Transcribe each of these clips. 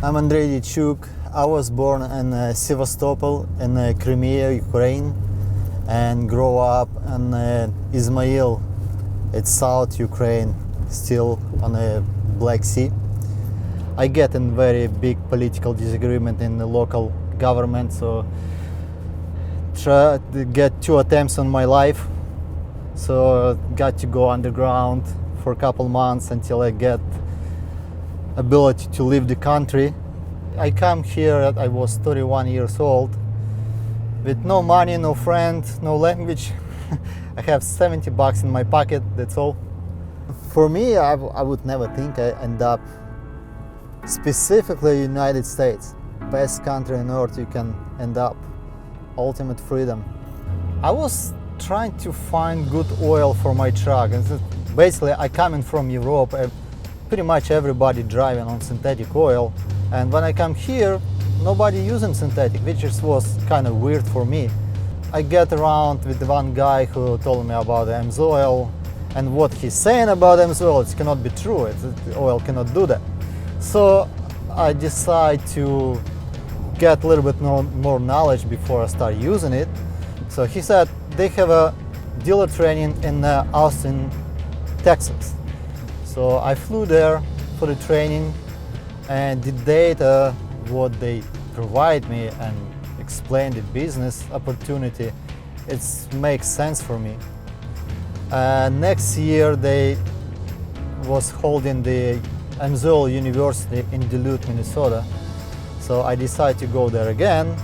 I'm Andrei Dichuk. I was born in Sevastopol in Crimea, Ukraine, and grew up in AMSOIL. It's South Ukraine, still on the Black Sea. I get in very big political disagreement in the local government, so try to get 2 attempts on my life. So got to go underground for a couple months until I get ability to leave the country. I come here, I was 31 years old, with no money, no friend, no language. I have 70 bucks in my pocket, that's all. For me, I would never think I end up specifically United States. Best country on earth you can end up. Ultimate freedom. I was trying to find good oil for my truck. Basically, I coming from Europe, pretty much everybody driving on synthetic oil. And when I come here, nobody using synthetic, which was kind of weird for me. I get around with one guy who told me about AMSOIL, and what he's saying about AMSOIL, it cannot be true. Oil cannot do that. So I decide to get a little bit more knowledge before I start using it. So he said they have a dealer training in Austin, Texas. So I flew there for the training, and the data, what they provide me and explain the business opportunity, it makes sense for me. Next year they was holding the AMSOIL University in Duluth, Minnesota. So I decided to go there again.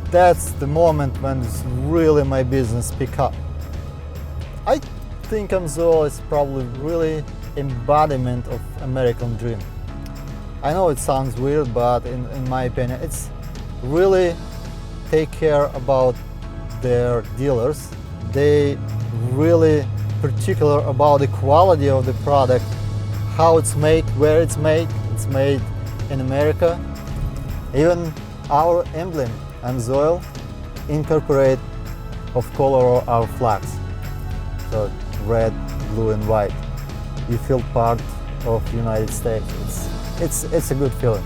That's the moment when really my business pick up. I think AMSOIL is probably really embodiment of American dream. I know it sounds weird, but in my opinion, it's really take care about their dealers. They really particular about the quality of the product, how it's made, where it's made. It's made in America. Even our emblem, AMSOIL, incorporate of color of our flags. So red, blue, and white. You feel part of the United States. It's a good feeling.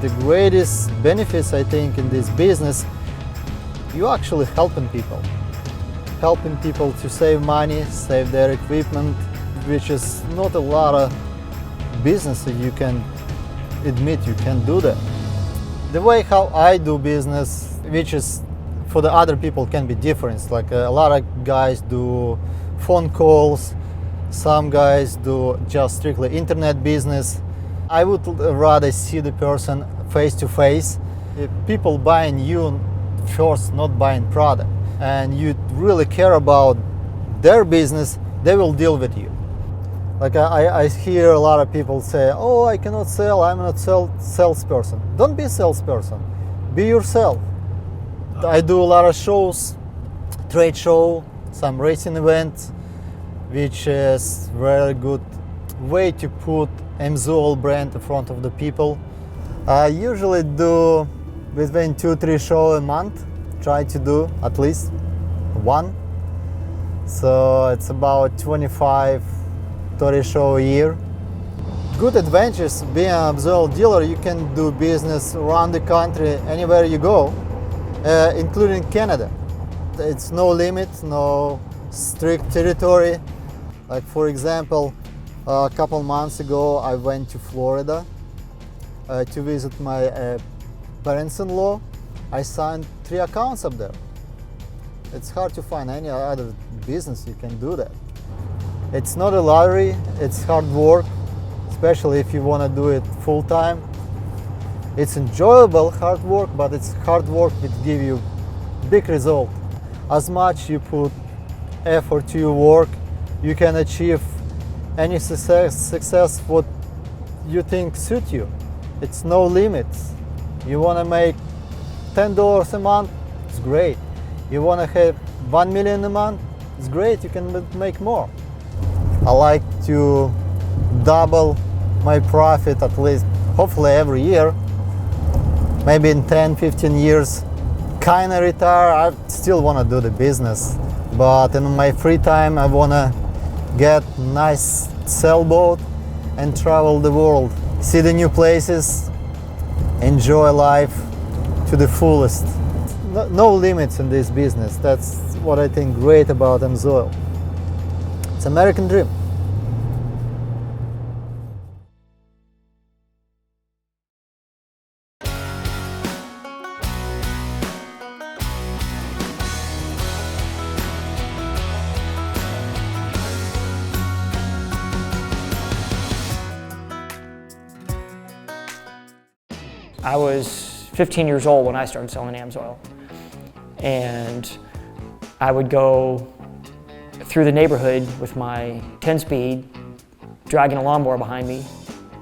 The greatest benefits, I think, in this business, you actually helping people. Helping people to save money, save their equipment, which is not a lot of businesses you can admit you can do that. The way how I do business, which is for the other people can be different. Like a lot of guys do phone calls, some guys do just strictly internet business. I would rather see the person face to face. If people buying you first, not buying product, and you really care about their business, they will deal with you. Like I hear a lot of people say, oh, I cannot sell, I'm not salesperson. Don't be a salesperson, be yourself. I do a lot of shows, trade show, some racing events, which is very good way to put AMSOIL brand in front of the people. I usually do between 2-3 shows a month, try to do at least one. So it's about 25-30 shows a year. Good advantages being an AMSOIL dealer, you can do business around the country, anywhere you go, including Canada. It's no limit, no strict territory. Like for example, a couple months ago I went to Florida to visit my parents-in-law. I signed 3 accounts up there. It's hard to find any other business you can do that. It's not a lottery, it's hard work, especially if you want to do it full-time. It's enjoyable hard work, but it's hard work that give you big result. As much you put effort to your work, you can achieve any success what you think suit you. It's no limits. You want to make $10 a month, it's great. You want to have 1 million a month, it's great, you can make more. I like to double my profit at least, hopefully every year. Maybe in 10-15 years, kind of retire. I still want to do the business, but in my free time I want to get nice sailboat and travel the world, see the new places, enjoy life to the fullest. No limits in this business. That's what I think great about AMSOIL. It's American dream. I was 15 years old when I started selling AMSOIL, and I would go through the neighborhood with my 10-speed, dragging a lawnmower behind me,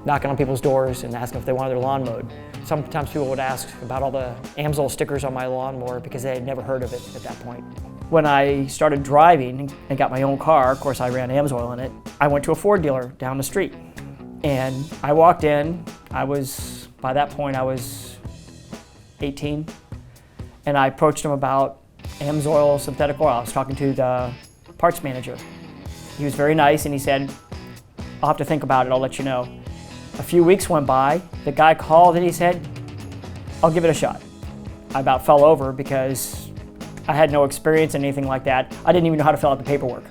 knocking on people's doors and asking if they wanted their lawn mowed. Sometimes people would ask about all the AMSOIL stickers on my lawnmower because they had never heard of it at that point. When I started driving and got my own car, of course I ran AMSOIL in it, I went to a Ford dealer down the street. And I walked in, by that point I was 18, and I approached him about AMSOIL synthetic oil. I was talking to the parts manager. He was very nice and he said, "I'll have to think about it, I'll let you know." A few weeks went by, the guy called and he said, "I'll give it a shot." I about fell over because I had no experience in anything like that. I didn't even know how to fill out the paperwork.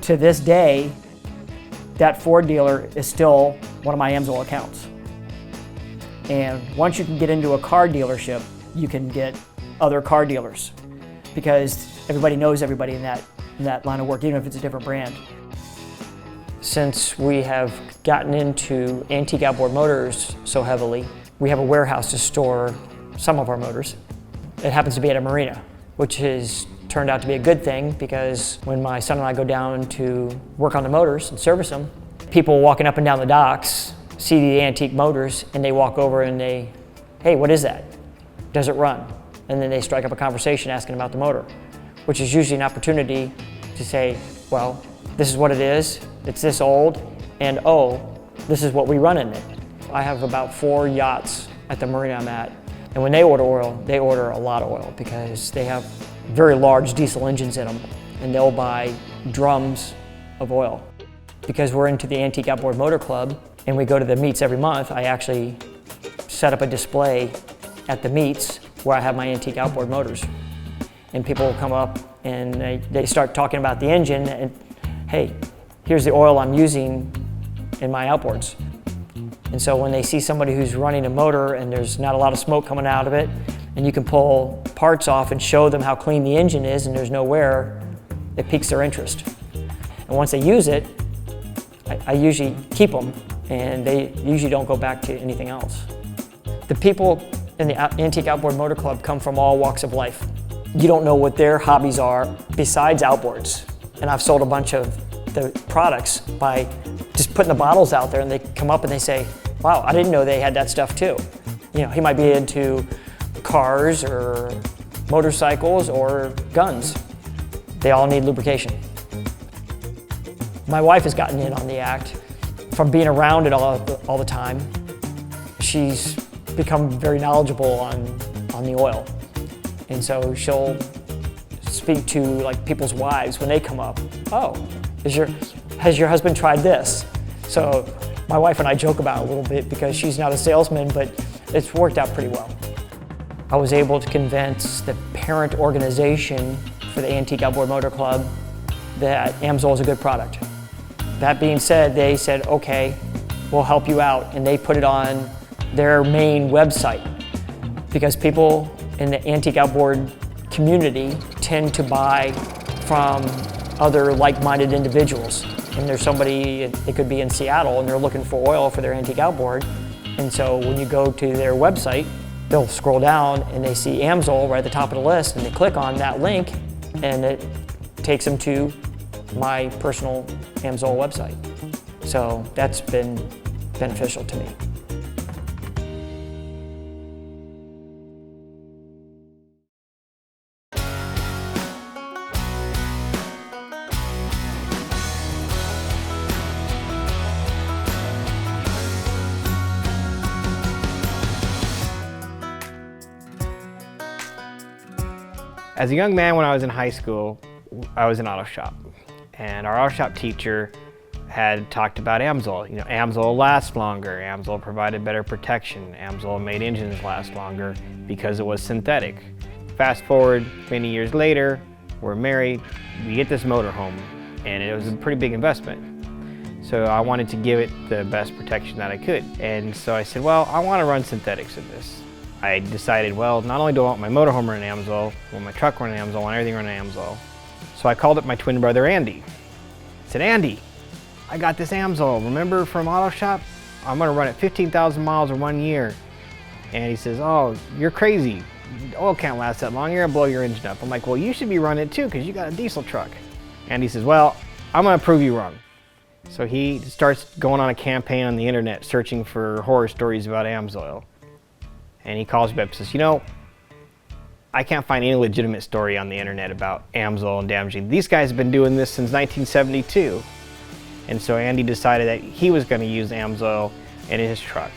To this day, that Ford dealer is still one of my AMSOIL accounts. And once you can get into a car dealership, you can get other car dealers because everybody knows everybody in that line of work, even if it's a different brand. Since we have gotten into antique outboard motors so heavily, we have a warehouse to store some of our motors. It happens to be at a marina, which has turned out to be a good thing because when my son and I go down to work on the motors and service them, people walking up and down the docks see the antique motors and they walk over and they, "Hey, what is that? Does it run?" And then they strike up a conversation asking about the motor, which is usually an opportunity to say, "Well, this is what it is, it's this old, and oh, this is what we run in it." I have about 4 yachts at the marina I'm at, and when they order oil, they order a lot of oil because they have very large diesel engines in them, and they'll buy drums of oil. Because we're into the Antique Outboard Motor Club, and we go to the meets every month, I actually set up a display at the meets where I have my antique outboard motors. And people will come up and they start talking about the engine and, "Hey, here's the oil I'm using in my outboards." And so when they see somebody who's running a motor and there's not a lot of smoke coming out of it, and you can pull parts off and show them how clean the engine is and there's no wear, it piques their interest. And once they use it, I usually keep them, and they usually don't go back to anything else. The people in the Antique Outboard Motor Club come from all walks of life. You don't know what their hobbies are besides outboards. And I've sold a bunch of the products by just putting the bottles out there, and they come up and they say, "Wow, I didn't know they had that stuff too." You know, he might be into cars or motorcycles or guns. They all need lubrication. My wife has gotten in on the act from being around it all the time. She's become very knowledgeable on the oil. And so she'll speak to like people's wives when they come up. "Oh, has your husband tried this?" So my wife and I joke about it a little bit because she's not a salesman, but it's worked out pretty well. I was able to convince the parent organization for the Antique Outboard Motor Club that AMSOIL is a good product. That being said, they said, "Okay, we'll help you out," and they put it on their main website because people in the antique outboard community tend to buy from other like-minded individuals. And there's somebody, it could be in Seattle, and they're looking for oil for their antique outboard. And so when you go to their website, they'll scroll down and they see AMSOIL right at the top of the list, and they click on that link and it takes them to my personal AMSOIL website. So that's been beneficial to me. As a young man, when I was in high school, I was in auto shop. And our auto shop teacher had talked about AMSOIL. You know, AMSOIL lasts longer, AMSOIL provided better protection, AMSOIL made engines last longer because it was synthetic. Fast forward many years later, we're married, we get this motorhome, and it was a pretty big investment. So I wanted to give it the best protection that I could. And so I said, well, I want to run synthetics in this. I decided, well, not only do I want my motorhome running AMSOIL, I want my truck running AMSOIL, I want everything running AMSOIL. So I called up my twin brother, Andy. I said, Andy, I got this AMSOIL, remember from Auto Shop? I'm gonna run it 15,000 miles in 1 year. And he says, oh, you're crazy. Oil can't last that long, you're gonna blow your engine up. I'm like, well, you should be running it too, because you got a diesel truck. Andy says, well, I'm gonna prove you wrong. So he starts going on a campaign on the internet searching for horror stories about AMSOIL. And he calls me up and says, you know, I can't find any legitimate story on the internet about AMSOIL and damaging. These guys have been doing this since 1972. And so Andy decided that he was going to use AMSOIL in his truck.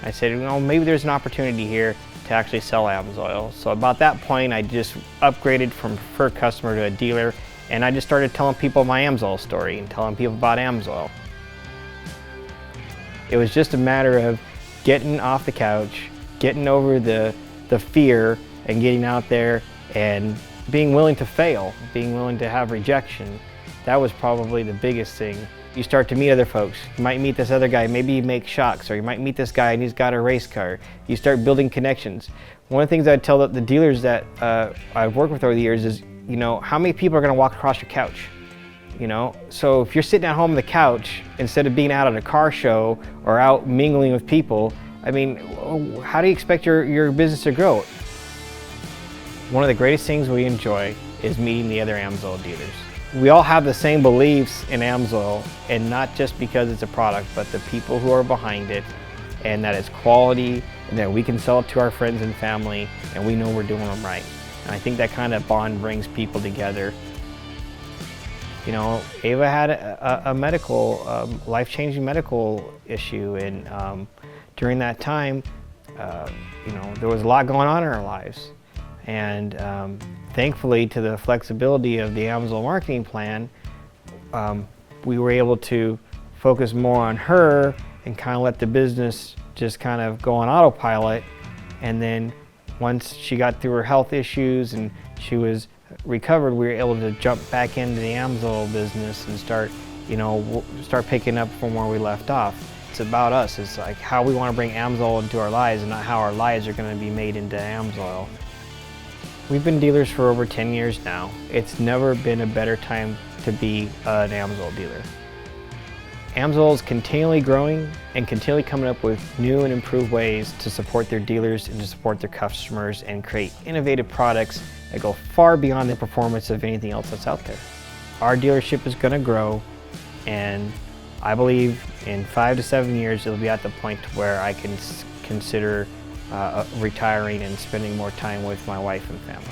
I said, well, maybe there's an opportunity here to actually sell AMSOIL. So about that point, I just upgraded from preferred customer to a dealer, and I just started telling people my AMSOIL story and telling people about AMSOIL. It was just a matter of getting off the couch, getting over the fear, and getting out there and being willing to fail, being willing to have rejection. That was probably the biggest thing. You start to meet other folks. You might meet this other guy, maybe he makes shocks, or you might meet this guy and he's got a race car. You start building connections. One of the things I'd tell the dealers that I've worked with over the years is, you know, how many people are gonna walk across your couch? You know, so if you're sitting at home on the couch, instead of being out at a car show or out mingling with people, I mean, how do you expect your business to grow? One of the greatest things we enjoy is meeting the other AMSOIL dealers. We all have the same beliefs in AMSOIL, and not just because it's a product, but the people who are behind it, and that it's quality, and that we can sell it to our friends and family, and we know we're doing them right. And I think that kind of bond brings people together. You know, Ava had a medical, life-changing medical issue, and during that time, you know, there was a lot going on in our lives. And thankfully, to the flexibility of the AMSOIL marketing plan, we were able to focus more on her and kind of let the business just kind of go on autopilot. And then once she got through her health issues and she was recovered, we were able to jump back into the AMSOIL business and start picking up from where we left off. It's about us. It's like how we want to bring AMSOIL into our lives and not how our lives are going to be made into AMSOIL. We've been dealers for over 10 years now. It's never been a better time to be an AMSOIL dealer. AMSOIL is continually growing and continually coming up with new and improved ways to support their dealers and to support their customers and create innovative products that go far beyond the performance of anything else that's out there. Our dealership is going to grow, and I believe in 5 to 7 years it'll be at the point where I can consider retiring and spending more time with my wife and family.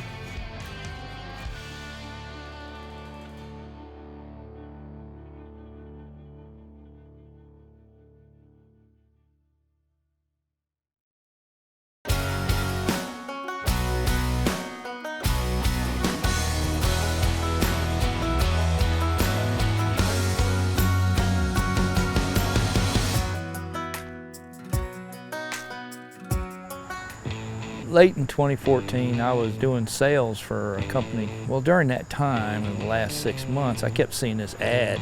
Late in 2014, I was doing sales for a company. Well, during that time, in the last 6 months, I kept seeing this ad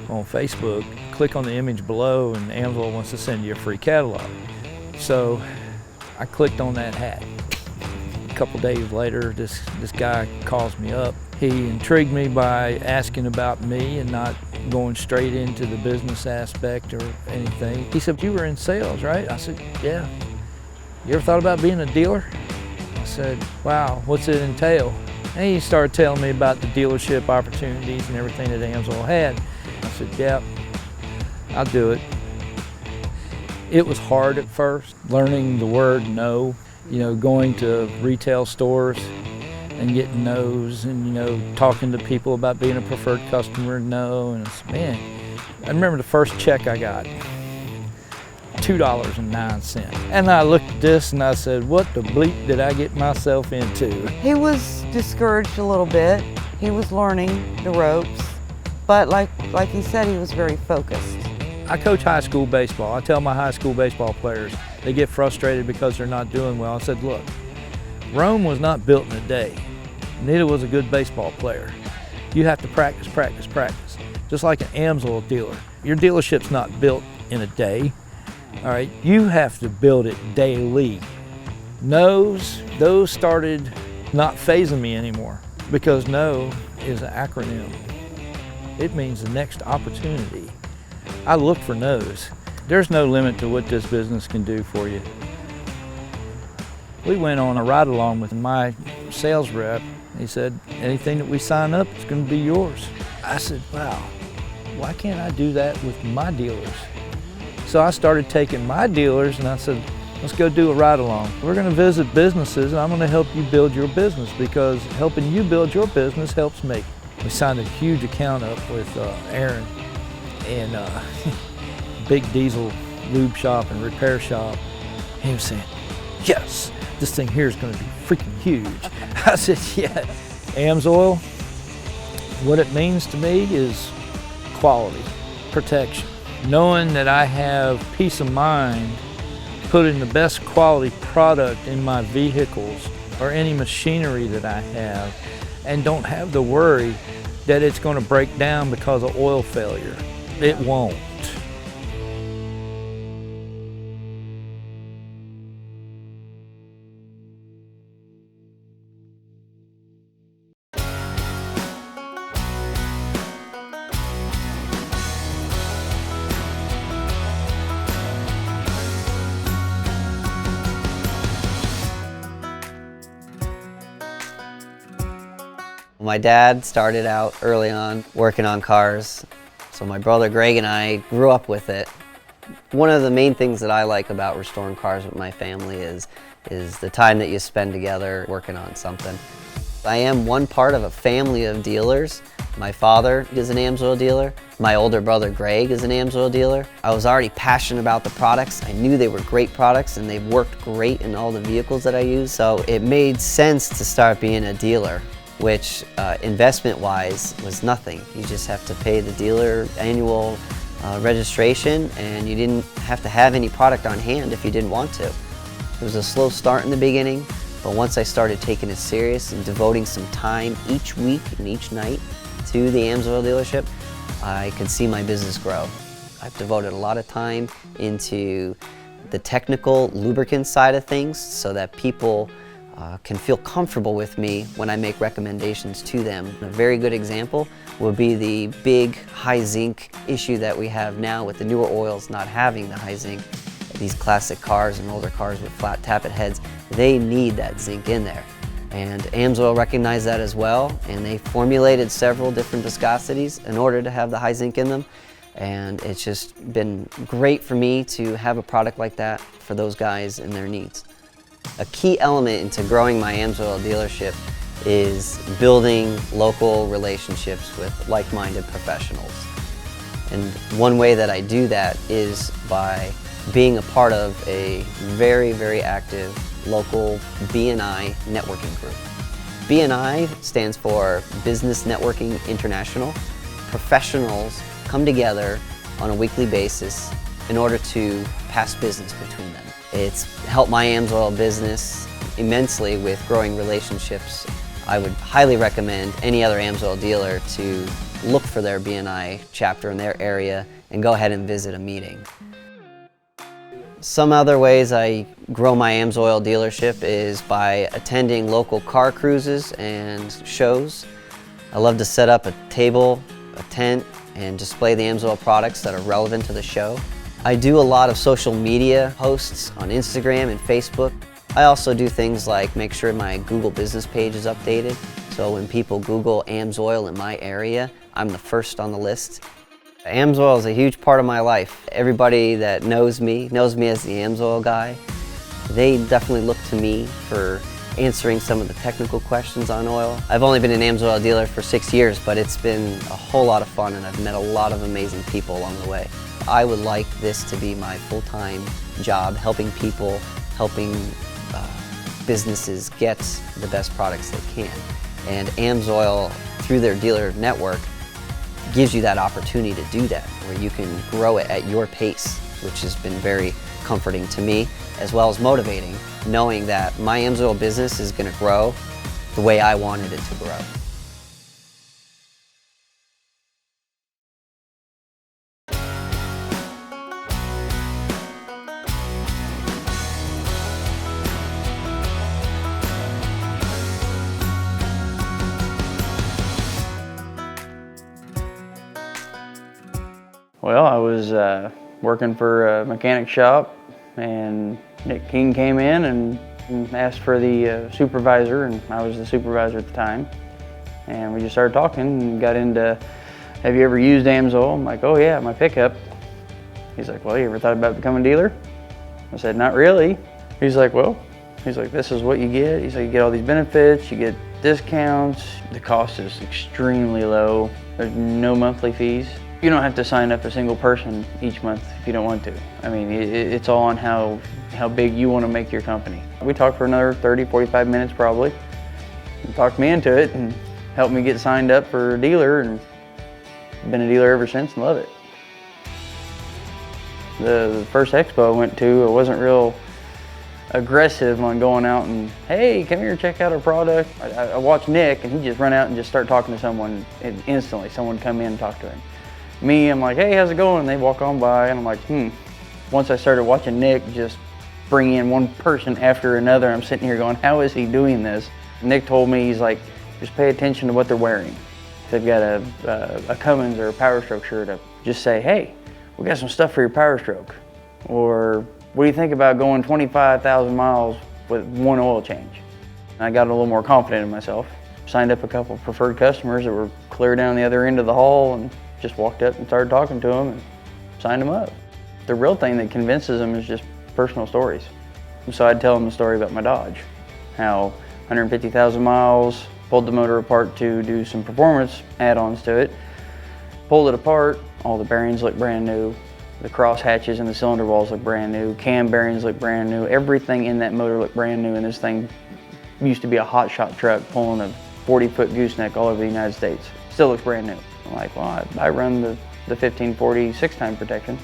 on Facebook. Click on the image below and AMSOIL wants to send you a free catalog. So I clicked on that hat. A couple days later, this guy calls me up. He intrigued me by asking about me and not going straight into the business aspect or anything. He said, "You were in sales, right?" I said, "Yeah." "You ever thought about being a dealer?" I said, "Wow, what's it entail?" And he started telling me about the dealership opportunities and everything that AMSOIL had. I said, "Yeah, I'll do it." It was hard at first, learning the word no, you know, going to retail stores and getting no's and, you know, talking to people about being a preferred customer, no, and it's, man, I remember the first check I got. $2.09. And I looked at this and I said, what the bleep did I get myself into? He was discouraged a little bit. He was learning the ropes, but like he said, he was very focused. I coach high school baseball. I tell my high school baseball players, they get frustrated because they're not doing well. I said, look, Rome was not built in a day. Neither was a good baseball player. You have to practice, practice, practice. Just like an AMSOIL dealer. Your dealership's not built in a day, all right? You have to build it daily. No's, those started not phasing me anymore because no is an acronym. It means the next opportunity. I look for no's. There's no limit to what this business can do for you. We went on a ride along with my sales rep. He said, anything that we sign up is going to be yours. I said, wow, why can't I do that with my dealers? So I started taking my dealers and I said, let's go do a ride along. We're going to visit businesses and I'm going to help you build your business because helping you build your business helps me. We signed a huge account up with Aaron and big diesel lube shop and repair shop. He was saying, yes, this thing here is going to be freaking huge. I said, yeah. AMSOIL, what it means to me is quality, protection. Knowing that I have peace of mind putting the best quality product in my vehicles or any machinery that I have and don't have to worry that it's going to break down because of oil failure. It won't. My dad started out early on working on cars, so my brother Greg and I grew up with it. One of the main things that I like about restoring cars with my family is the time that you spend together working on something. I am one part of a family of dealers. My father is an AMSOIL dealer. My older brother Greg is an AMSOIL dealer. I was already passionate about the products. I knew they were great products and they worked great in all the vehicles that I use, so it made sense to start being a dealer, which investment-wise was nothing. You just have to pay the dealer annual registration and you didn't have to have any product on hand if you didn't want to. It was a slow start in the beginning, but once I started taking it serious and devoting some time each week and each night to the AMSOIL dealership, I could see my business grow. I've devoted a lot of time into the technical lubricant side of things so that people can feel comfortable with me when I make recommendations to them. A very good example would be the big high zinc issue that we have now with the newer oils not having the high zinc. These classic cars and older cars with flat tappet heads, they need that zinc in there. And AMSOIL recognized that as well, and they formulated several different viscosities in order to have the high zinc in them. And it's just been great for me to have a product like that for those guys and their needs. A key element into growing my AMSOIL dealership is building local relationships with like-minded professionals. And one way that I do that is by being a part of a very, very active local BNI networking group. BNI stands for Business Networking International. Professionals come together on a weekly basis in order to pass business between them. It's helped my AMSOIL business immensely with growing relationships. I would highly recommend any other AMSOIL dealer to look for their BNI chapter in their area and go ahead and visit a meeting. Some other ways I grow my AMSOIL dealership is by attending local car cruises and shows. I love to set up a table, a tent, and display the AMSOIL products that are relevant to the show. I do a lot of social media posts on Instagram and Facebook. I also do things like make sure my Google business page is updated, so when people Google AMSOIL in my area, I'm the first on the list. AMSOIL is a huge part of my life. Everybody that knows me as the AMSOIL guy. They definitely look to me for answering some of the technical questions on oil. I've only been an AMSOIL dealer for 6 years, but it's been a whole lot of fun and I've met a lot of amazing people along the way. I would like this to be my full-time job, helping people, helping businesses get the best products they can. And AMSOIL, through their dealer network, gives you that opportunity to do that, where you can grow it at your pace, which has been very comforting to me, as well as motivating, knowing that my AMSOIL business is going to grow the way I wanted it to grow. Well, I was working for a mechanic shop, and Nick King came in and asked for the supervisor, and I was the supervisor at the time. And we just started talking and got into, have you ever used AMSOIL? I'm like, oh yeah, my pickup. He's like, well, you ever thought about becoming a dealer? I said, not really. He's like, well, this is what you get. He's like, you get all these benefits, you get discounts. The cost is extremely low. There's no monthly fees. You don't have to sign up a single person each month if you don't want to. I mean, it's all on how big you want to make your company. We talked for another 30, 45 minutes probably. He talked me into it and helped me get signed up for a dealer, and been a dealer ever since and love it. The first expo I went to, I wasn't real aggressive on going out and, hey, come here, check out our product. I watched Nick, and he'd just run out and just start talking to someone instantly. Someone would come in and talk to him. Me, I'm like, hey, how's it going? And they walk on by, and I'm like, Once I started watching Nick just bring in one person after another, I'm sitting here going, how is he doing this? Nick told me, he's like, just pay attention to what they're wearing. If they've got a Cummins or a Power Stroke shirt up, just say, hey, we got some stuff for your Power Stroke. Or what do you think about going 25,000 miles with one oil change? And I got a little more confident in myself. Signed up a couple of preferred customers that were clear down the other end of the hall, and just walked up and started talking to them and signed them up. The real thing that convinces them is just personal stories. So I'd tell them the story about my Dodge, how 150,000 miles, pulled the motor apart to do some performance add-ons to it, pulled it apart, all the bearings look brand new, the cross hatches and the cylinder walls look brand new, cam bearings look brand new, everything in that motor looked brand new, and this thing used to be a hot shot truck pulling a 40-foot gooseneck all over the United States. Still looks brand new. I'm like, well, I run the 1540 6-time protection,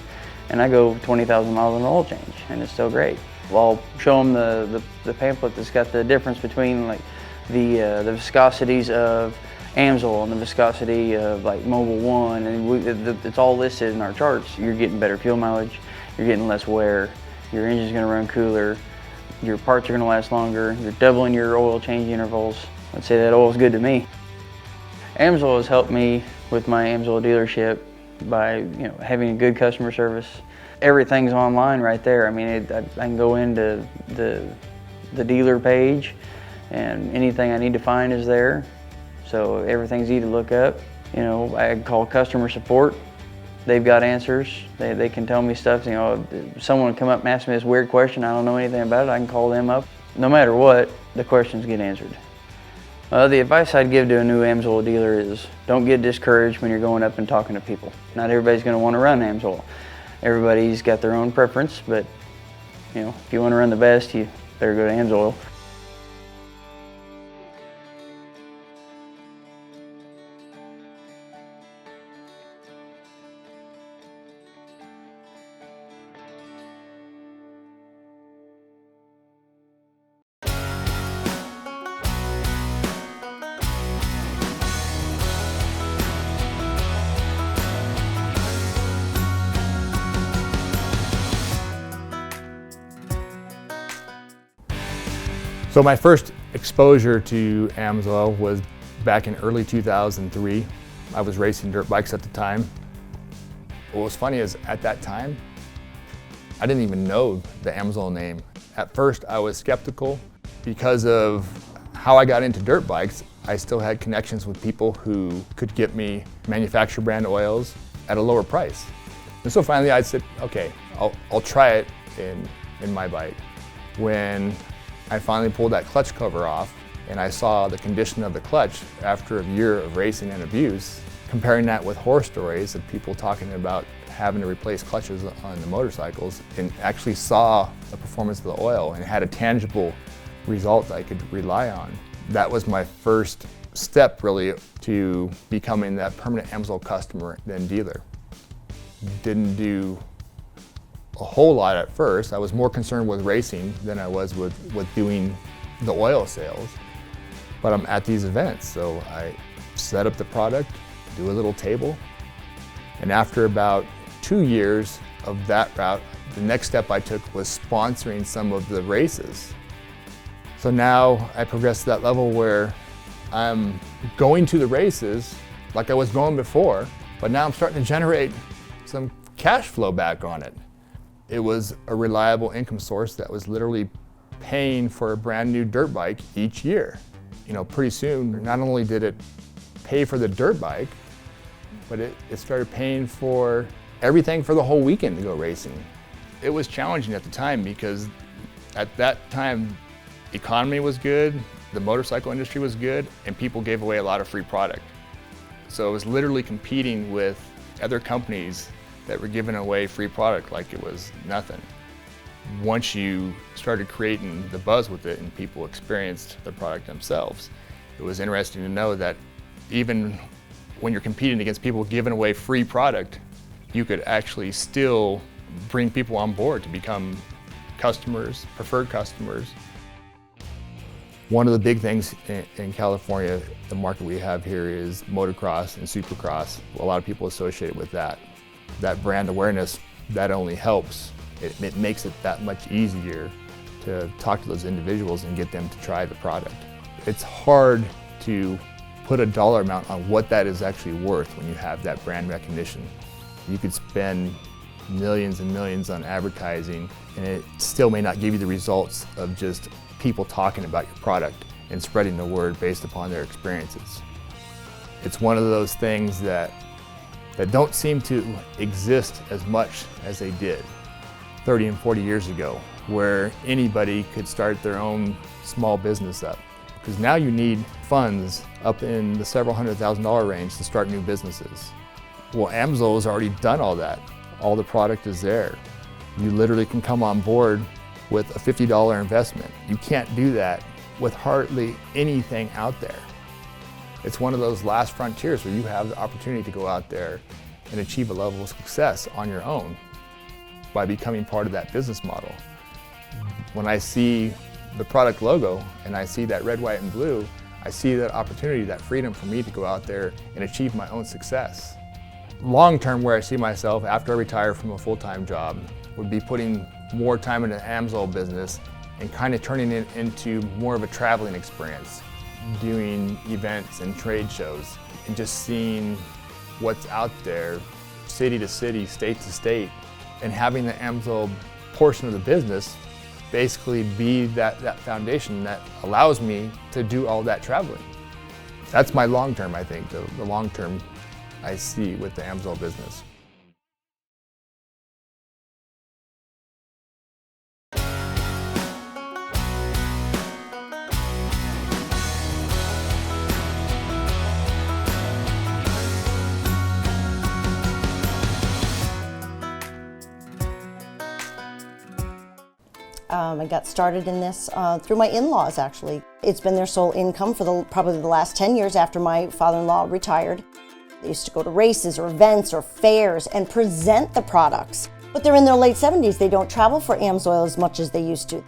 and I go 20,000 miles on an oil change, and it's still great. Well, I'll show them the pamphlet that's got the difference between like the viscosities of AMSOIL and the viscosity of like Mobil 1, and it's all listed in our charts. You're getting better fuel mileage, you're getting less wear, your engine's gonna run cooler, your parts are gonna last longer, you're doubling your oil change intervals. I'd say that oil's good to me. AMSOIL has helped me with my AMSOIL dealership by having a good customer service. Everything's online right there. I mean, I can go into the dealer page, and anything I need to find is there. So everything's easy to look up. I call customer support. They've got answers. They can tell me stuff. Someone come up and ask me this weird question, I don't know anything about it, I can call them up. No matter what, the questions get answered. The advice I'd give to a new AMSOIL dealer is don't get discouraged when you're going up and talking to people. Not everybody's going to want to run AMSOIL. Everybody's got their own preference, but if you want to run the best, you better go to AMSOIL. So my first exposure to AMSOIL was back in early 2003. I was racing dirt bikes at the time. What was funny is at that time, I didn't even know the AMSOIL name. At first I was skeptical because of how I got into dirt bikes. I still had connections with people who could get me manufacturer brand oils at a lower price. And so finally I said, okay, I'll try it in my bike. When I finally pulled that clutch cover off and I saw the condition of the clutch after a year of racing and abuse, comparing that with horror stories of people talking about having to replace clutches on the motorcycles, and actually saw the performance of the oil and had a tangible result I could rely on. That was my first step really to becoming that permanent AMSOIL customer then dealer. Didn't do a whole lot at first. I was more concerned with racing than I was with doing the oil sales. But I'm at these events, so I set up the product, do a little table, and after about 2 years of that route, the next step I took was sponsoring some of the races. So now I progressed to that level where I'm going to the races like I was going before, but now I'm starting to generate some cash flow back on it. It was a reliable income source that was literally paying for a brand new dirt bike each year. You know, pretty soon, not only did it pay for the dirt bike, but it started paying for everything for the whole weekend to go racing. It was challenging at the time because at that time, the economy was good, the motorcycle industry was good, and people gave away a lot of free product. So it was literally competing with other companies that were giving away free product like it was nothing. Once you started creating the buzz with it and people experienced the product themselves, it was interesting to know that even when you're competing against people giving away free product, you could actually still bring people on board to become customers, preferred customers. One of the big things in California, the market we have here is motocross and supercross. A lot of people associate it with that. That brand awareness, that only helps. It makes it that much easier to talk to those individuals and get them to try the product. It's hard to put a dollar amount on what that is actually worth when you have that brand recognition. You could spend millions and millions on advertising and it still may not give you the results of just people talking about your product and spreading the word based upon their experiences. It's one of those things that don't seem to exist as much as they did 30 and 40 years ago, where anybody could start their own small business up. Because now you need funds up in the several $100,000 range to start new businesses. Well, AMSOIL has already done all that. All the product is there. You literally can come on board with a $50 investment. You can't do that with hardly anything out there. It's one of those last frontiers where you have the opportunity to go out there and achieve a level of success on your own by becoming part of that business model. When I see the product logo and I see that red, white, and blue, I see that opportunity, that freedom for me to go out there and achieve my own success. Long term, where I see myself after I retire from a full-time job would be putting more time into the AMSOIL business and kind of turning it into more of a traveling experience, doing events and trade shows and just seeing what's out there, city to city, state to state, and having the AMSOIL portion of the business basically be that foundation that allows me to do all that traveling. That's my long term, I think, the long term I see with the AMSOIL business. I got started in this through my in-laws, actually. It's been their sole income for probably the last 10 years after my father-in-law retired. They used to go to races or events or fairs and present the products. But they're in their late 70s. They don't travel for AMSOIL as much as they used to.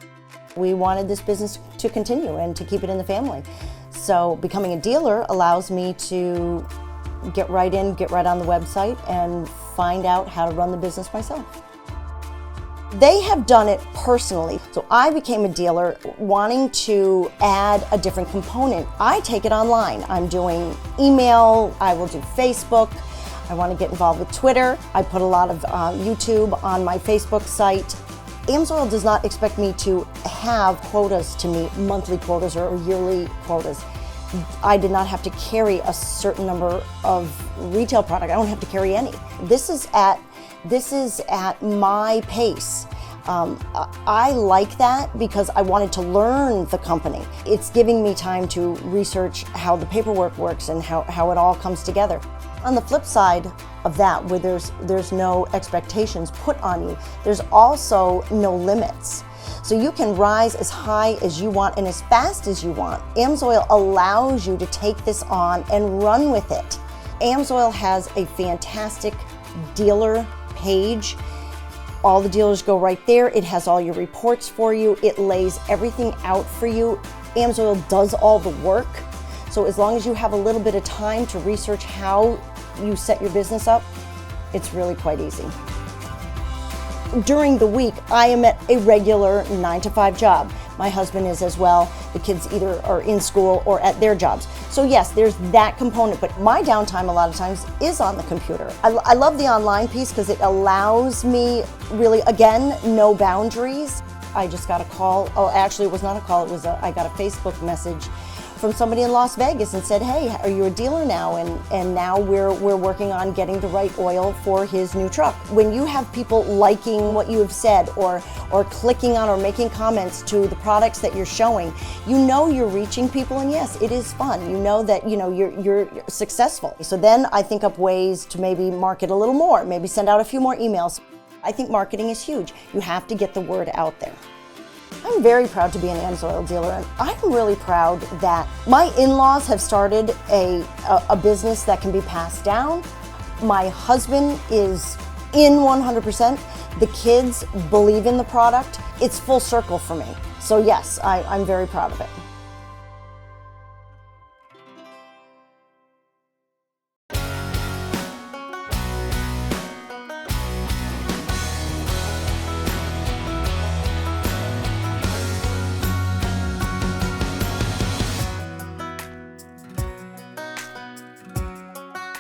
We wanted this business to continue and to keep it in the family. So becoming a dealer allows me to get right in, get right on the website and find out how to run the business myself. They have done it personally. So I became a dealer wanting to add a different component. I take it online. I'm doing email, I will do Facebook. I want to get involved with Twitter. I put a lot of YouTube on my Facebook site. AMSOIL does not expect me to have quotas to meet, monthly quotas or yearly quotas. I did not have to carry a certain number of retail product. I don't have to carry any. This is at my pace. I like that because I wanted to learn the company. It's giving me time to research how the paperwork works and how it all comes together. On the flip side of that, where there's no expectations put on you, there's also no limits. So you can rise as high as you want and as fast as you want. AMSOIL allows you to take this on and run with it. AMSOIL has a fantastic dealer page. All the dealers go right there. It has all your reports for you. It lays everything out for you. AMSOIL does all the work. So as long as you have a little bit of time to research how you set your business up, it's really quite easy. During the week, I am at a regular 9-to-5 job. My husband is as well. The kids either are in school or at their jobs. So yes, there's that component, but my downtime a lot of times is on the computer. I love the online piece because it allows me really, again, no boundaries. I just got a call. Oh, actually it was not a call, it was I got a Facebook message from somebody in Las Vegas and said, hey, are you a dealer now? And now we're working on getting the right oil for his new truck. When you have people liking what you have said or clicking on or making comments to the products that you're showing, you know you're reaching people, and yes, it is fun. You know that you're successful. So then I think up ways to maybe market a little more, maybe send out a few more emails. I think marketing is huge. You have to get the word out there. I'm very proud to be an AMSOIL dealer, and I'm really proud that my in-laws have started a business that can be passed down. My husband is in 100%. The kids believe in the product. It's full circle for me. So yes, I'm very proud of it.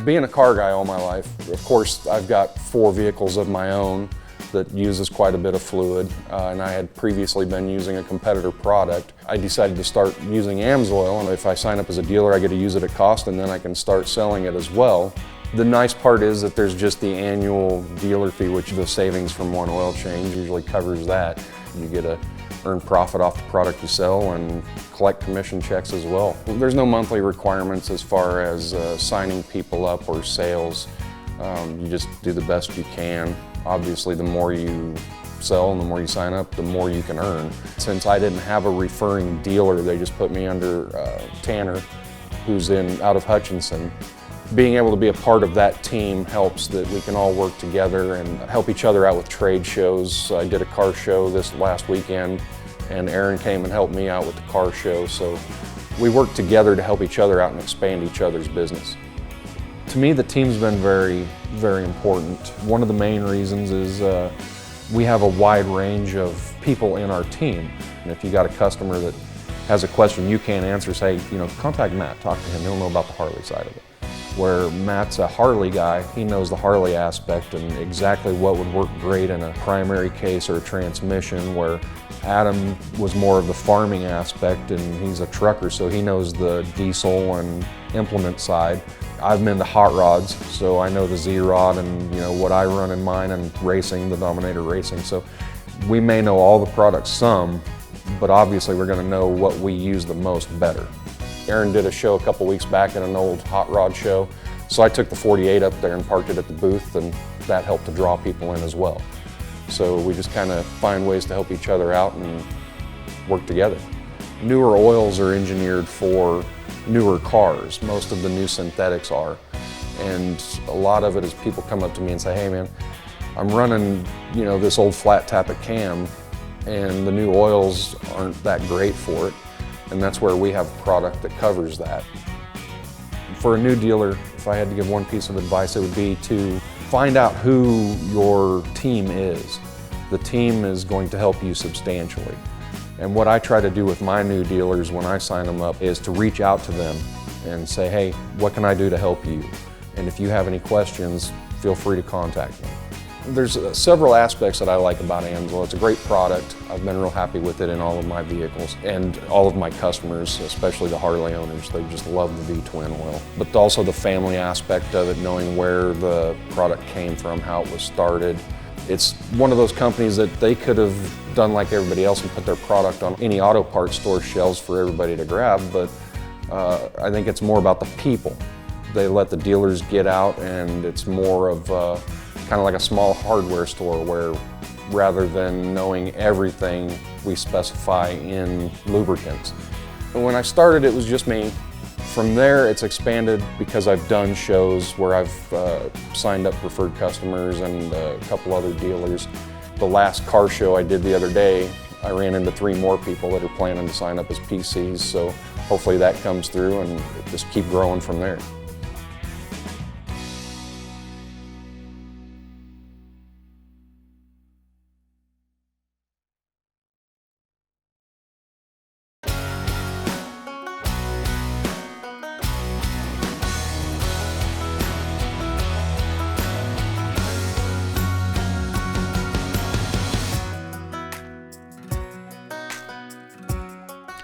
Being a car guy all my life, of course, I've got 4 vehicles of my own that uses quite a bit of fluid, and I had previously been using a competitor product. I decided to start using AMSOIL, and if I sign up as a dealer, I get to use it at cost, and then I can start selling it as well. The nice part is that there's just the annual dealer fee, which the savings from one oil change usually covers that. You get to earn profit off the product you sell and collect commission checks as well. There's no monthly requirements as far as signing people up or sales. You just do the best you can. Obviously, the more you sell and the more you sign up, the more you can earn. Since I didn't have a referring dealer, they just put me under Tanner, who's out of Hutchinson. Being able to be a part of that team helps that we can all work together and help each other out with trade shows. I did a car show this last weekend, and Aaron came and helped me out with the car show. So we work together to help each other out and expand each other's business. To me, the team's been very, very important. One of the main reasons is we have a wide range of people in our team. And if you got a customer that has a question you can't answer, say, contact Matt, talk to him, he'll know about the Harley side of it. Where Matt's a Harley guy, he knows the Harley aspect and exactly what would work great in a primary case or a transmission, where Adam was more of the farming aspect and he's a trucker, so he knows the diesel and implement side. I've been to hot rods, so I know the Z-Rod and what I run in mine and racing, the Dominator racing. So we may know all the products some, but obviously we're going to know what we use the most better. Aaron did a show a couple weeks back at an old hot rod show, so I took the 48 up there and parked it at the booth, and that helped to draw people in as well. So we just kind of find ways to help each other out and work together. Newer oils are engineered for newer cars. Most of the new synthetics are, and a lot of it is people come up to me and say, hey man, I'm running this old flat tappet cam and the new oils aren't that great for it. And that's where we have a product that covers that. For a new dealer, if I had to give one piece of advice, it would be to find out who your team is. The team is going to help you substantially. And what I try to do with my new dealers when I sign them up is to reach out to them and say, hey, what can I do to help you? And if you have any questions, feel free to contact me. There's several aspects that I like about AMSOIL. It's a great product. I've been real happy with it in all of my vehicles, and all of my customers, especially the Harley owners, they just love the V-twin oil. But also the family aspect of it, knowing where the product came from, how it was started. It's one of those companies that they could have done like everybody else and put their product on any auto parts store shelves for everybody to grab, but I think it's more about the people. They let the dealers get out, and it's more of kind of like a small hardware store, where rather than knowing everything, we specify in lubricants. And when I started, it was just me. From there, it's expanded because I've done shows where I've signed up preferred customers and a couple other dealers. The last car show I did the other day, I ran into 3 more people that are planning to sign up as PCs, so hopefully that comes through and just keep growing from there.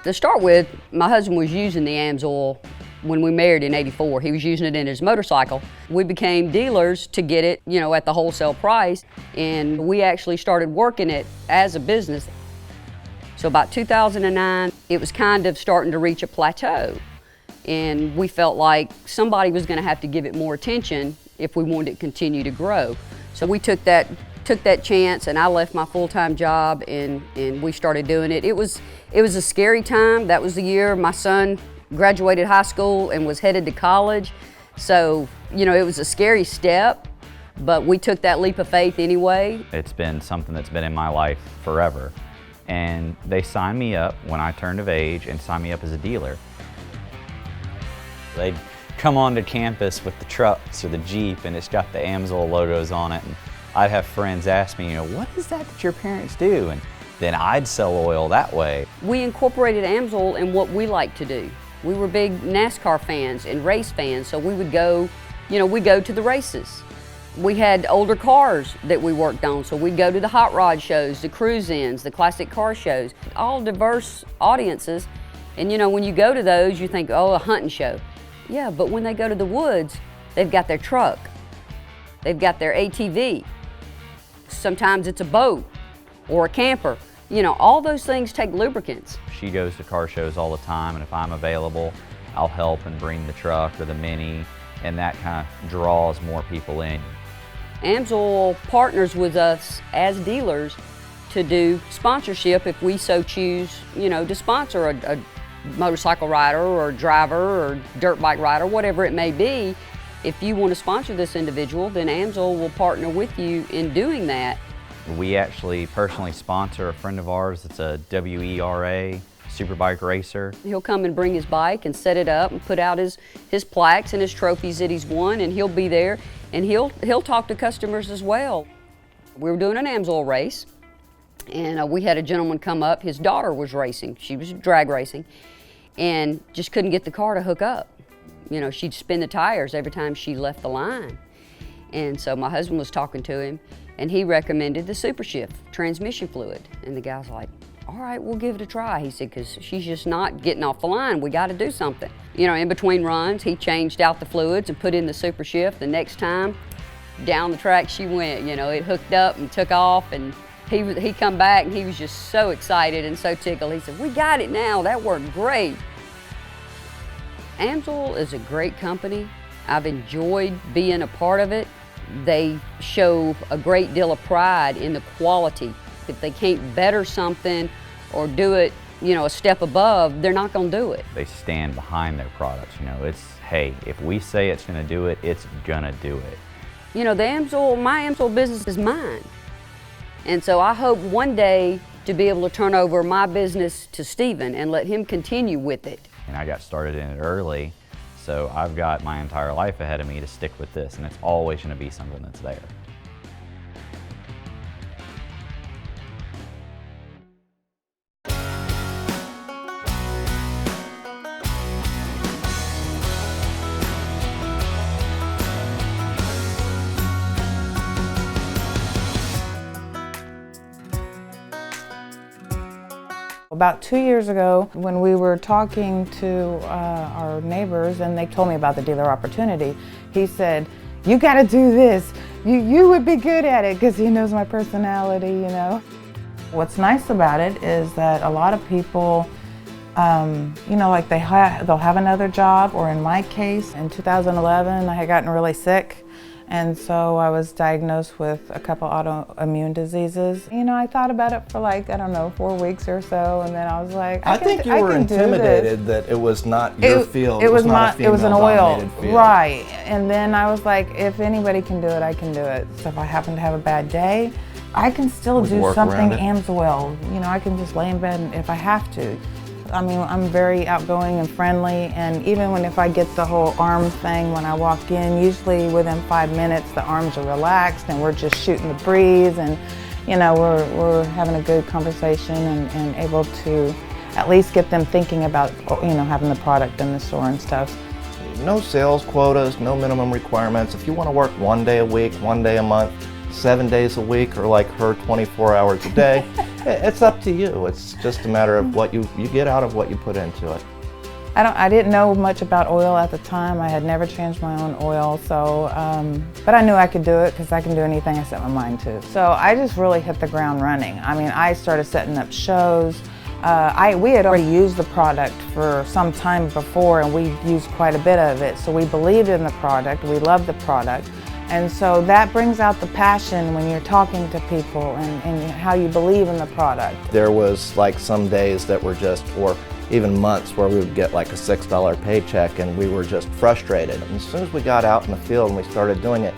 To start with, my husband was using the AMSOIL when we married in '84. He was using it in his motorcycle. We became dealers to get it, at the wholesale price, and we actually started working it as a business. So about 2009, it was kind of starting to reach a plateau, and we felt like somebody was going to have to give it more attention if we wanted it to continue to grow. So we took that chance, and I left my full-time job and we started doing it. It was a scary time. That was the year my son graduated high school and was headed to college. So, it was a scary step, but we took that leap of faith anyway. It's been something that's been in my life forever. And they signed me up when I turned of age and signed me up as a dealer. They'd come onto campus with the trucks or the Jeep and it's got the AMSOIL logos on it. And I'd have friends ask me, what is that your parents do? And then I'd sell oil that way. We incorporated AMSOIL in what we like to do. We were big NASCAR fans and race fans, so we would go, we'd go to the races. We had older cars that we worked on, so we'd go to the hot rod shows, the cruise-ins, the classic car shows, all diverse audiences. And when you go to those, you think, oh, a hunting show. Yeah, but when they go to the woods, they've got their truck, they've got their ATV. Sometimes it's a boat or a camper. All those things take lubricants. She goes to car shows all the time, and if I'm available, I'll help and bring the truck or the Mini, and that kind of draws more people in. AMSOIL partners with us as dealers to do sponsorship if we so choose, to sponsor a motorcycle rider or a driver or dirt bike rider, whatever it may be. If you want to sponsor this individual, then AMSOIL will partner with you in doing that. We actually personally sponsor a friend of ours that's a WERA superbike racer. He'll come and bring his bike and set it up and put out his plaques and his trophies that he's won, and he'll be there and he'll talk to customers as well. We were doing an AMSOIL race, and we had a gentleman come up. His daughter was racing. She was drag racing and just couldn't get the car to hook up. She'd spin the tires every time she left the line. And so my husband was talking to him, and he recommended the Super Shift transmission fluid. And the guy's like, all right, we'll give it a try. He said, because she's just not getting off the line. We got to do something. In between runs, he changed out the fluids and put in the Super Shift. The next time, down the track she went. It hooked up and took off, and he come back, and he was just so excited and so tickled. He said, we got it now. That worked great. AMSOIL is a great company. I've enjoyed being a part of it. They show a great deal of pride in the quality. If they can't better something or do it, a step above, they're not going to do it. They stand behind their products. It's, hey, if we say it's going to do it, it's going to do it. My AMSOIL business is mine. And so I hope one day to be able to turn over my business to Stephen and let him continue with it. And I got started in it early, so I've got my entire life ahead of me to stick with this, and it's always going to be something that's there. About 2 years ago, when we were talking to our neighbors and they told me about the dealer opportunity, he said, you got to do this. You would be good at it, because he knows my personality, What's nice about it is that a lot of people, like they'll have another job, or in my case, in 2011, I had gotten really sick And so I was diagnosed with a couple autoimmune diseases. You know, I thought about it for like, I don't know, 4 weeks or so, and then I was like, I think you were intimidated that it was not your field. It was not. It was an oil, field. right? And then I was like, if anybody can do it, I can do it. So if I happen to have a bad day, I can still do something AMSOIL. You know, I can just lay in bed if I have to. I mean, I'm very outgoing and friendly, and even if I get the whole arm thing when I walk in, usually within 5 minutes the arms are relaxed and we're just shooting the breeze, and you know, we're having a good conversation and able to at least get them thinking about, you know, having the product in the store and stuff. No sales quotas, no minimum requirements. If you want to work 1 day a week, 1 day a month, 7 days a week, or like her 24 hours a day, it's up to you. It's just a matter of what you get out of what you put into it. I didn't know much about oil at the time. I had never changed my own oil, so but I knew I could do it because I can do anything I set my mind to. So I just really hit the ground running. I mean, I started setting up shows. We had already used the product for some time before, and we used quite a bit of it. So we believed in the product. We loved the product. And so that brings out the passion when you're talking to people and how you believe in the product. There was like some days that were just, or even months where we would get like a $6 paycheck and we were just frustrated. And as soon as we got out in the field and we started doing it,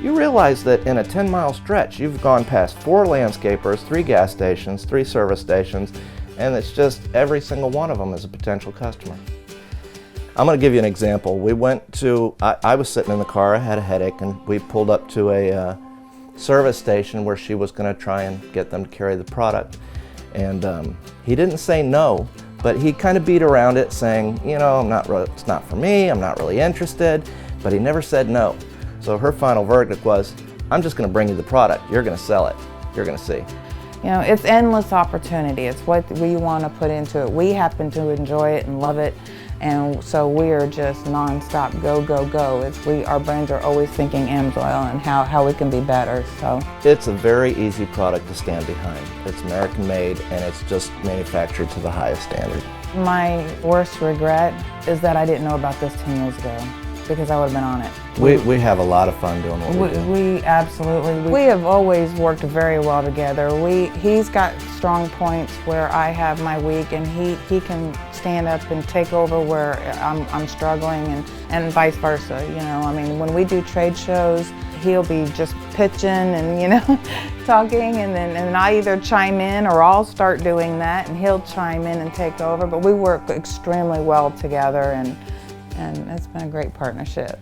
you realize that in a 10-mile stretch, you've gone past 4 landscapers, 3 gas stations, 3 service stations, and it's just every single one of them is a potential customer. I'm going to give you an example. We went to, I was sitting in the car, I had a headache, and we pulled up to a service station where she was going to try and get them to carry the product. And he didn't say no, but he kind of beat around it saying, you know, it's not for me, I'm not really interested, but he never said no. So her final verdict was, I'm just going to bring you the product, you're going to sell it, you're going to see. You know, it's endless opportunity. It's what we want to put into it. We happen to enjoy it and love it. And so we are just non-stop go, go, go. Our brains are always thinking AMSOIL and how we can be better. So it's a very easy product to stand behind. It's American made and it's just manufactured to the highest standard. My worst regret is that I didn't know about this 10 years ago, because I would have been on it. We have a lot of fun doing what we do. We absolutely. We have always worked very well together. He's got strong points where I have my weak, and he can stand up and take over where I'm struggling, and vice versa. You know, I mean, when we do trade shows, he'll be just pitching and, you know, talking, and I either chime in or I'll start doing that, and he'll chime in and take over. But we work extremely well together, and it's been a great partnership.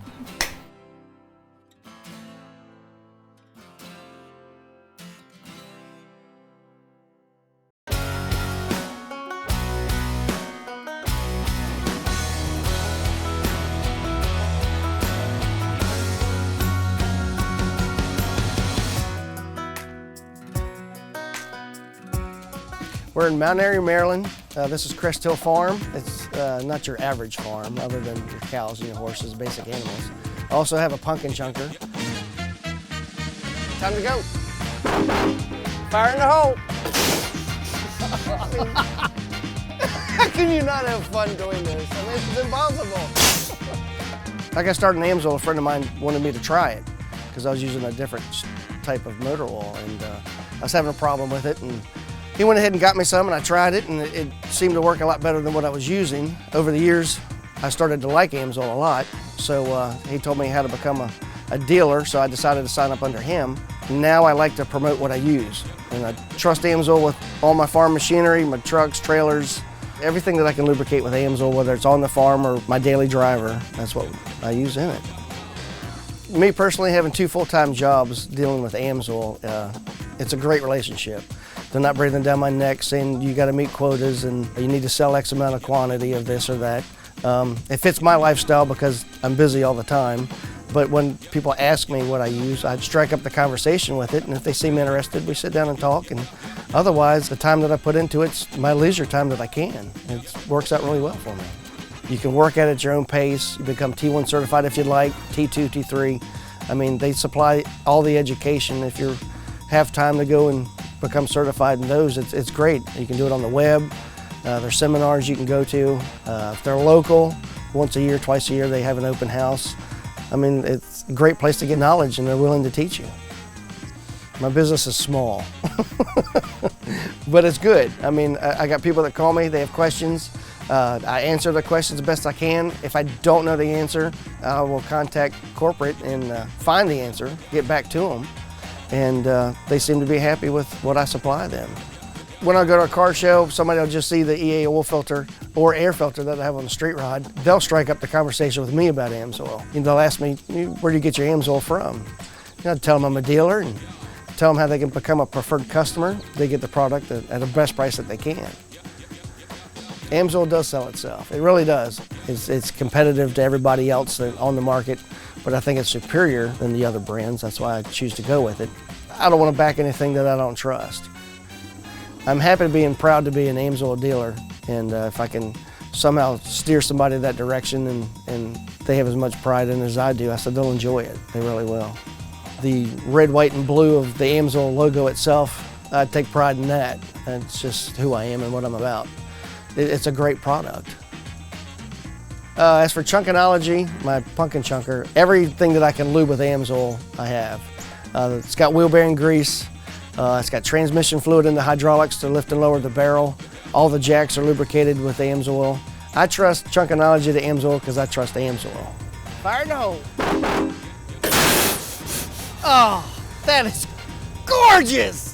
We're in Mount Airy, Maryland. This is Crest Hill Farm. It's not your average farm, other than your cows and your horses, basic animals. I also have a pumpkin chunker. Time to go. Fire in the hole. How can you not have fun doing this? I mean, it's impossible. Like I started in AMSOIL, a friend of mine wanted me to try it because I was using a different type of motor oil, and I was having a problem with it. And he went ahead and got me some, and I tried it, and it seemed to work a lot better than what I was using. Over the years, I started to like AMSOIL a lot, so he told me how to become a dealer, so I decided to sign up under him. Now I like to promote what I use, and I trust AMSOIL with all my farm machinery, my trucks, trailers, everything that I can lubricate with AMSOIL, whether it's on the farm or my daily driver. That's what I use in it. Me personally, having 2 full-time jobs dealing with AMSOIL, it's a great relationship. They're not breathing down my neck saying you got to meet quotas and you need to sell X amount of quantity of this or that. It fits my lifestyle because I'm busy all the time. But when people ask me what I use, I strike up the conversation with it, and if they seem interested, we sit down and talk. And otherwise, the time that I put into it's my leisure time that I can. It works out really well for me. You can work at it at your own pace. You become T1 certified if you'd like, T2, T3. I mean, they supply all the education. If you have time to go and become certified in those, it's great. You can do it on the web. There's seminars you can go to. If they're local, once a year, twice a year, they have an open house. I mean, it's a great place to get knowledge, and they're willing to teach you. My business is small, but it's good. I mean, I got people that call me, they have questions. I answer the questions the best I can. If I don't know the answer, I will contact corporate and find the answer, get back to them. And they seem to be happy with what I supply them. When I go to a car show, somebody will just see the EA oil filter or air filter that I have on the street rod. They'll strike up the conversation with me about AMSOIL. They'll ask me, where do you get your AMSOIL from? I tell them I'm a dealer and tell them how they can become a preferred customer. They get the product at the best price that they can. AMSOIL does sell itself. It really does. It's competitive to everybody else on the market, but I think it's superior than the other brands. That's why I choose to go with it. I don't want to back anything that I don't trust. I'm happy to be and proud to be an AMSOIL dealer, and if I can somehow steer somebody that direction and they have as much pride in it as I do, I said they'll enjoy it. They really will. The red, white, and blue of the AMSOIL logo itself, I take pride in that. It's just who I am and what I'm about. It's a great product. As for chunkinology, my pumpkin chunker, everything that I can lube with AMSOIL, I have. It's got wheel bearing grease. It's got transmission fluid in the hydraulics to lift and lower the barrel. All the jacks are lubricated with AMSOIL. I trust chunkinology to AMSOIL because I trust AMSOIL. Fire in the hole. Oh, that is gorgeous!